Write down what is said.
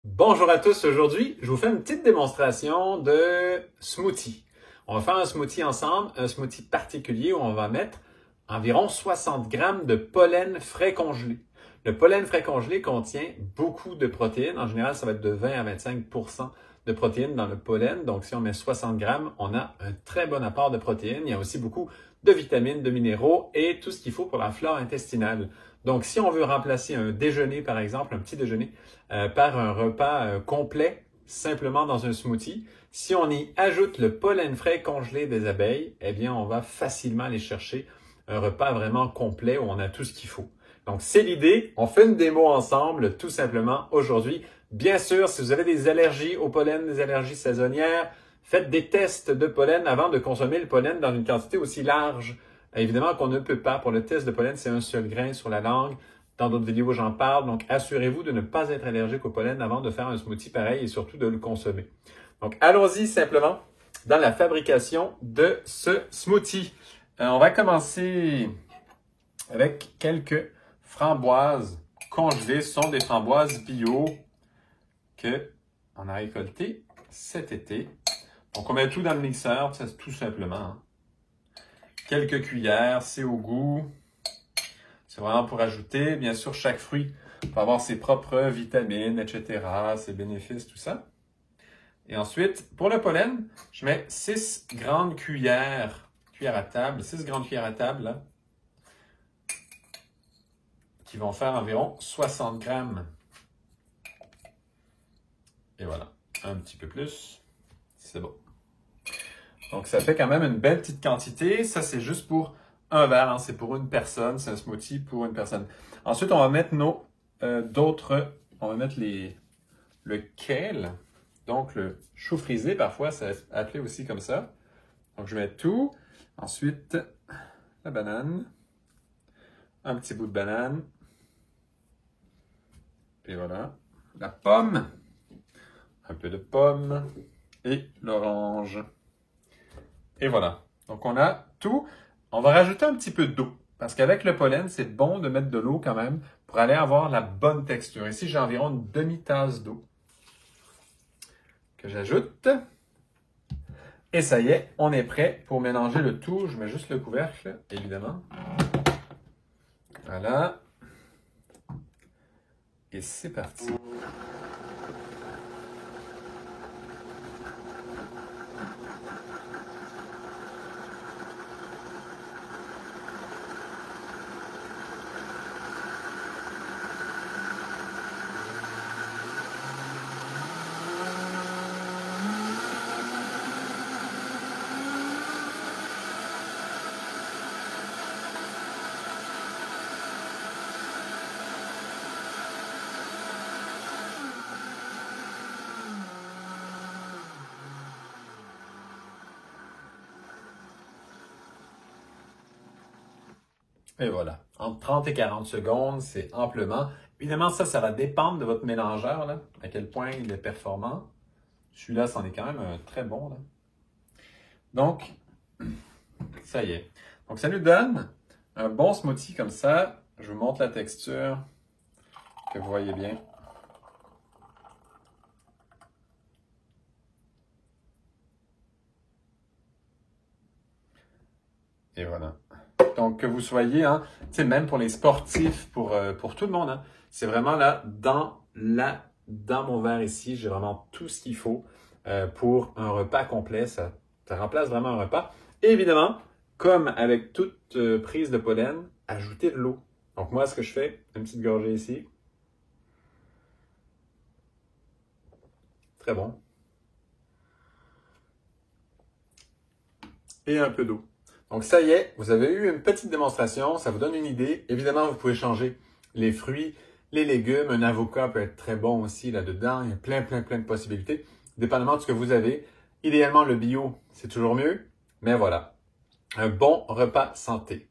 Bonjour à tous, aujourd'hui, je vous fais une petite démonstration de smoothie. On va faire un smoothie ensemble, un smoothie particulier où on va mettre environ 60 grammes de pollen frais congelé. Le pollen frais congelé contient beaucoup de protéines. En général, ça va être de 20 à 25 de protéines dans le pollen. Donc, si on met 60 grammes, on a un très bon apport de protéines. Il y a aussi beaucoup de vitamines, de minéraux et tout ce qu'il faut pour la flore intestinale. Donc, si on veut remplacer un déjeuner, par exemple, un petit déjeuner, par un repas complet, simplement dans un smoothie, si on y ajoute le pollen frais congelé des abeilles, eh bien, on va facilement aller chercher un repas vraiment complet où on a tout ce qu'il faut. Donc, c'est l'idée. On fait une démo ensemble, tout simplement, aujourd'hui. Bien sûr, si vous avez des allergies au pollen, des allergies saisonnières, faites des tests de pollen avant de consommer le pollen dans une quantité aussi large. Évidemment qu'on ne peut pas. Pour le test de pollen, c'est un seul grain sur la langue. Dans d'autres vidéos, j'en parle. Donc, assurez-vous de ne pas être allergique au pollen avant de faire un smoothie pareil et surtout de le consommer. Donc, allons-y simplement dans la fabrication de ce smoothie. On va commencer avec quelques framboises congelées. Ce sont des framboises bio qu'on a récoltées cet été. Donc, on met tout dans le mixeur, tout simplement. Hein. Quelques cuillères, c'est au goût. C'est vraiment pour ajouter. Bien sûr, chaque fruit peut avoir ses propres vitamines, etc., ses bénéfices, tout ça. Et ensuite, pour le pollen, je mets 6 grandes cuillères à table, 6 grandes cuillères à table, là, qui vont faire environ 60 grammes. Et voilà, un petit peu plus, c'est bon. Donc, ça fait quand même une belle petite quantité. Ça, c'est juste pour un verre, hein. C'est pour une personne, c'est un smoothie pour une personne. Ensuite, on va mettre on va mettre le kale, donc le chou frisé, parfois, c'est appelé aussi comme ça. Donc, je mets tout. Ensuite, la banane, un petit bout de banane. Et voilà, la pomme, un peu de pomme et l'orange. Et voilà. Donc, on a tout. On va rajouter un petit peu d'eau. Parce qu'avec le pollen, c'est bon de mettre de l'eau quand même pour aller avoir la bonne texture. Ici, j'ai environ une demi-tasse d'eau que j'ajoute. Et ça y est, on est prêt pour mélanger le tout. Je mets juste le couvercle, évidemment. Voilà. Et c'est parti. Et voilà. Entre 30 et 40 secondes, c'est amplement. Évidemment, ça va dépendre de votre mélangeur, là, à quel point il est performant. Celui-là, c'en est quand même un très bon, là. Donc, ça y est. Donc, ça nous donne un bon smoothie comme ça. Je vous montre la texture, que vous voyez bien. Et voilà. Donc, que vous soyez, hein, tu sais, même pour les sportifs, pour tout le monde, hein, c'est vraiment là, dans mon verre ici, j'ai vraiment tout ce qu'il faut pour un repas complet. Ça remplace vraiment un repas. Et évidemment, comme avec toute prise de pollen, ajoutez de l'eau. Donc, moi, ce que je fais, une petite gorgée ici. Très bon. Et un peu d'eau. Donc, ça y est, vous avez eu une petite démonstration. Ça vous donne une idée. Évidemment, vous pouvez changer les fruits, les légumes. Un avocat peut être très bon aussi là-dedans. Il y a plein de possibilités, dépendamment de ce que vous avez. Idéalement, le bio, c'est toujours mieux. Mais voilà, un bon repas santé.